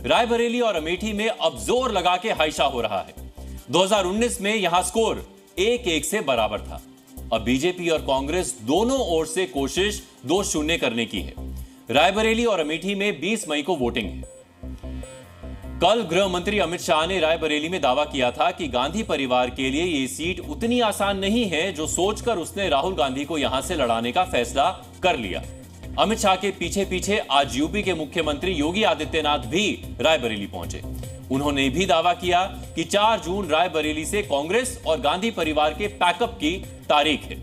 रायबरेली और अमेठी में अब जोर लगा के हाइशा हो रहा है। 2019 में यहां स्कोर 1-1 से बराबर था। अब बीजेपी और कांग्रेस दोनों ओर से कोशिश 2-0 करने की है। रायबरेली और अमेठी में 20 मई को वोटिंग है। कल गृह मंत्री अमित शाह ने रायबरेली में दावा किया था कि गांधी परिवार के लिए यह सीट उतनी आसान नहीं है जो सोचकर उसने राहुल गांधी को यहां से लड़ाने का फैसला कर लिया। अमित शाह के पीछे पीछे आज यूपी के मुख्यमंत्री योगी आदित्यनाथ भी रायबरेली पहुंचे। उन्होंने भी दावा किया कि 4 जून रायबरेली से कांग्रेस और गांधी परिवार के पैकअप की तारीख है।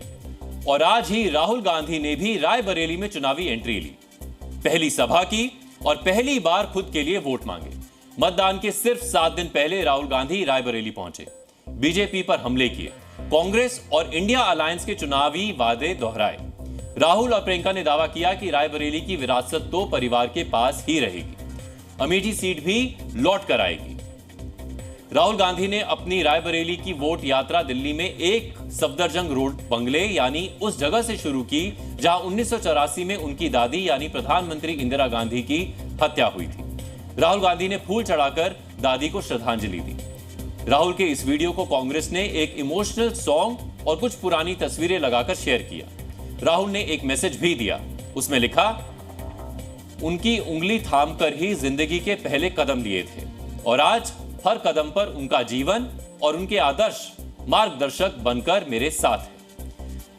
और आज ही राहुल गांधी ने भी रायबरेली में चुनावी एंट्री ली, पहली सभा की और पहली बार खुद के लिए वोट मांगे। मतदान के सिर्फ 7 दिन पहले राहुल गांधी रायबरेली पहुंचे, बीजेपी पर हमले किए, कांग्रेस और इंडिया अलायंस के चुनावी वादे दोहराए। राहुल और प्रियंका ने दावा किया कि रायबरेली की विरासत तो परिवार के पास ही रहेगी, अमेठी सीट भी लौट कर आएगी। राहुल गांधी ने अपनी रायबरेली की वोट यात्रा दिल्ली में एक सफदरजंग रोड बंगले यानी उस जगह से शुरू की जहां 1984 में उनकी दादी यानी प्रधानमंत्री इंदिरा गांधी की हत्या हुई थी। राहुल गांधी ने फूल चढ़ाकर दादी को श्रद्धांजलि दी। राहुल के इस वीडियो को कांग्रेस ने एक इमोशनल सॉन्ग और कुछ पुरानी तस्वीरें लगाकर शेयर किया। राहुल ने एक मैसेज भी दिया, उसमें लिखा, उनकी उंगली थामकर ही जिंदगी के पहले कदम लिए थे और आज हर कदम पर उनका जीवन और उनके आदर्श मार्गदर्शक बनकर मेरे साथ है।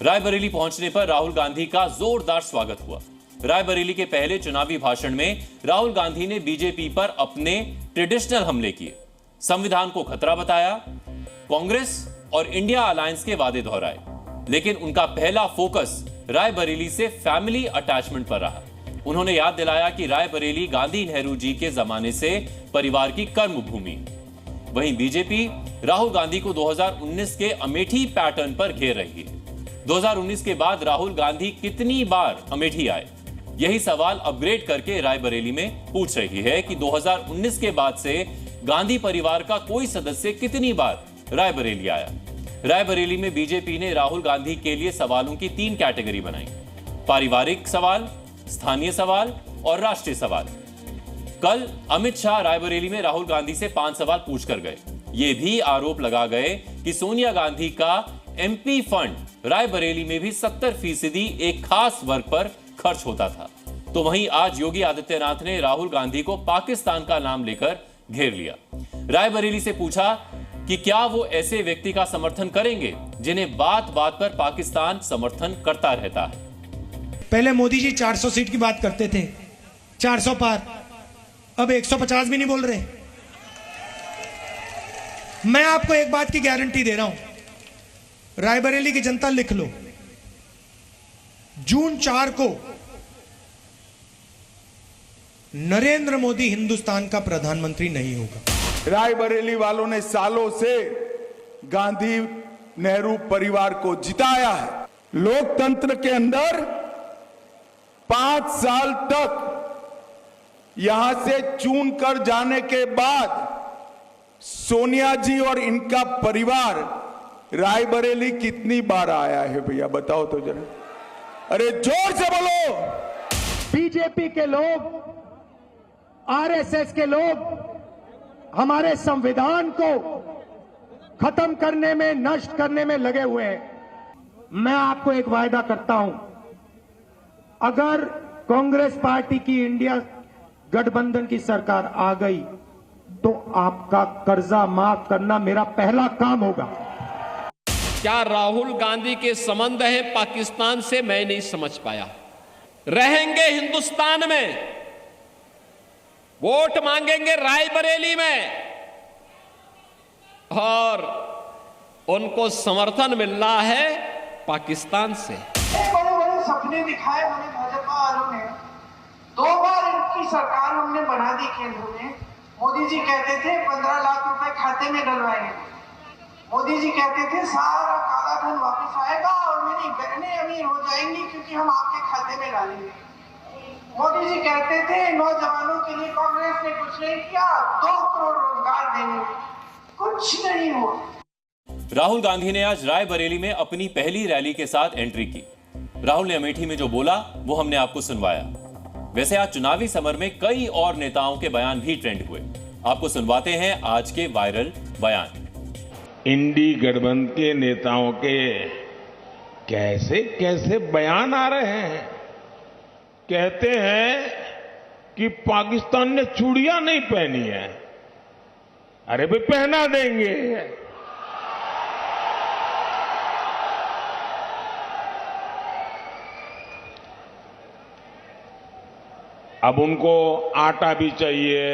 रायबरेली पहुंचने पर राहुल गांधी का जोरदार स्वागत हुआ। रायबरेली के पहले चुनावी भाषण में राहुल गांधी ने बीजेपी पर अपने ट्रेडिशनल हमले किए, संविधान को खतरा बताया, कांग्रेस और इंडिया अलायंस के वादे दोहराए। लेकिन उनका पहला फोकस रायबरेली से फैमिली अटैचमेंट पर रहा। उन्होंने याद दिलाया कि रायबरेली गांधी नेहरू जी के जमाने से परिवार की कर्म भूमि। वहीं बीजेपी राहुल गांधी को 2019 के अमेठी पैटर्न पर घेर रही है। 2019 के बाद राहुल गांधी कितनी बार अमेठी आए, यही सवाल अपग्रेड करके रायबरेली में पूछ रही है कि 2019 के बाद से गांधी परिवार का कोई सदस्य कितनी बार रायबरेली आया। रायबरेली में बीजेपी ने राहुल गांधी के लिए सवालों की 3 कैटेगरी बनाई, पारिवारिक सवाल, स्थानीय सवाल और राष्ट्रीय सवाल। कल अमित शाह रायबरेली में राहुल गांधी से 5 सवाल पूछकर गए। ये भी आरोप लगा गए कि सोनिया गांधी का एमपी फंड रायबरेली में भी 70% एक खास वर्ग पर खर्च होता था। तो वहीं आज योगी आदित्यनाथ ने राहुल गांधी को पाकिस्तान का नाम लेकर घेर लिया। रायबरेली से पूछा कि क्या वो ऐसे व्यक्ति का समर्थन करेंगे जिन्हें बात बात पर पाकिस्तान समर्थन करता रहता है। पहले मोदी जी 400 सीट की बात करते थे, 400 पार, अब 150 भी नहीं बोल रहे। मैं आपको एक बात की गारंटी दे रहा हूं, रायबरेली की जनता लिख लो, जून 4 को नरेंद्र मोदी हिंदुस्तान का प्रधानमंत्री नहीं होगा। रायबरेली वालों ने सालों से गांधी नेहरू परिवार को जिताया है। लोकतंत्र के अंदर 5 साल तक यहां से चुन कर जाने के बाद सोनिया जी और इनका परिवार रायबरेली कितनी बार आया है भैया, बताओ तो जरा, अरे जोर से बोलो। बीजेपी के लोग, आरएसएस के लोग हमारे संविधान को खत्म करने में, नष्ट करने में लगे हुए हैं। मैं आपको एक वायदा करता हूं, अगर कांग्रेस पार्टी की इंडिया गठबंधन की सरकार आ गई तो आपका कर्जा माफ करना मेरा पहला काम होगा। क्या राहुल गांधी के संबंध है पाकिस्तान से, मैं नहीं समझ पाया। रहेंगे हिंदुस्तान में, वोट मांगेंगे रायबरेली में और उनको समर्थन मिल रहा है पाकिस्तान से। बड़े बड़े सपने दिखाए हमें भाजपा वालों ने, 2 बार इनकी सरकार हमने बना दी केंद्र में। मोदी जी कहते थे 15 लाख रुपए खाते में डलवाएंगे, मोदी जी कहते थे सारा काला धन वापस आएगा और मेरी बहनें अमीर हो जाएंगी क्योंकि हम आपके खाते में डालेंगे। मोदी जी कहते थे नौजवानों के लिए कांग्रेस ने कुछ नहीं किया, 2 करोड़ रोजगार देंगे, कुछ नहीं हुआ। राहुल गांधी ने आज रायबरेली में अपनी पहली रैली के साथ एंट्री की। राहुल ने अमेठी में जो बोला वो हमने आपको सुनवाया। वैसे आज चुनावी समर में कई और नेताओं के बयान भी ट्रेंड हुए। आपको सुनवाते हैं आज के वायरल बयान। इंडी गठबंधन के नेताओं के कैसे कैसे बयान आ रहे हैं। कहते हैं कि पाकिस्तान ने चूड़ियां नहीं पहनी है। अरे भाई पहना देंगे। अब उनको आटा भी चाहिए,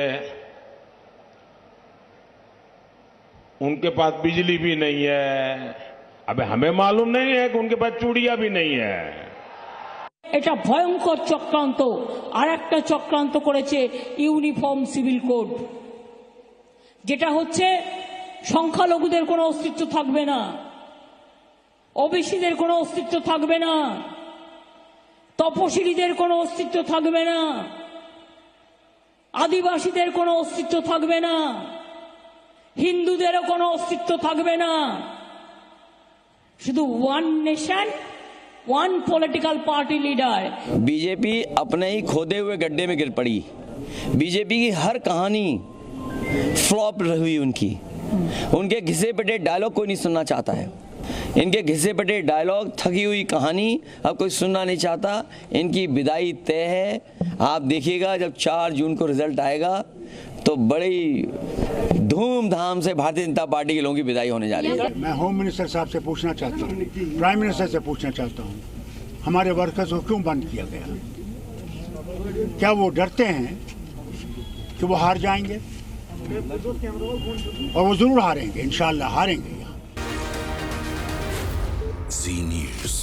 उनके पास बिजली भी नहीं है। अब हमें मालूम नहीं है कि उनके पास चूड़ियां भी नहीं है। এটা ভয়ঙ্কর চক্রান্ত। আর একটা চক্রান্ত করেছে ইউনিফর্ম সিভিল কোড, যেটা হচ্ছে সংখ্যালঘুদের কোনো অস্তিত্ব থাকবে না, ওবিসিদের কোনো অস্তিত্ব থাকবে না, তপশিলীদের কোনো অস্তিত্ব থাকবে না, আদিবাসীদের কোনো অস্তিত্ব থাকবে না, হিন্দুদেরও কোনো অস্তিত্ব থাকবে না। শুধু one nation one political party leader. BJP अपने ही खोदे हुए गड्ढे में गिर पड़ी। बीजेपी की हर कहानी फ्लॉप रही उनकी। उनके घिसे पिटे डायलॉग कोई नहीं सुनना चाहता है। इनके घिसे पिटे डायलॉग, थकी हुई कहानी अब कोई सुनना नहीं चाहता। इनकी विदाई तय है। आप देखिएगा जब 4 जून को रिजल्ट आएगा तो बड़ी धूमधाम से भारतीय जनता पार्टी के लोगों की विदाई होने जा रही है। मैं होम मिनिस्टर साहब से पूछना चाहता हूँ, प्राइम मिनिस्टर से पूछना चाहता हूँ, हमारे वर्कर्स को क्यों बंद किया गया? क्या वो डरते हैं कि वो हार जाएंगे? और वो जरूर हारेंगे, इंशाल्लाह हारेंगे। Zee News।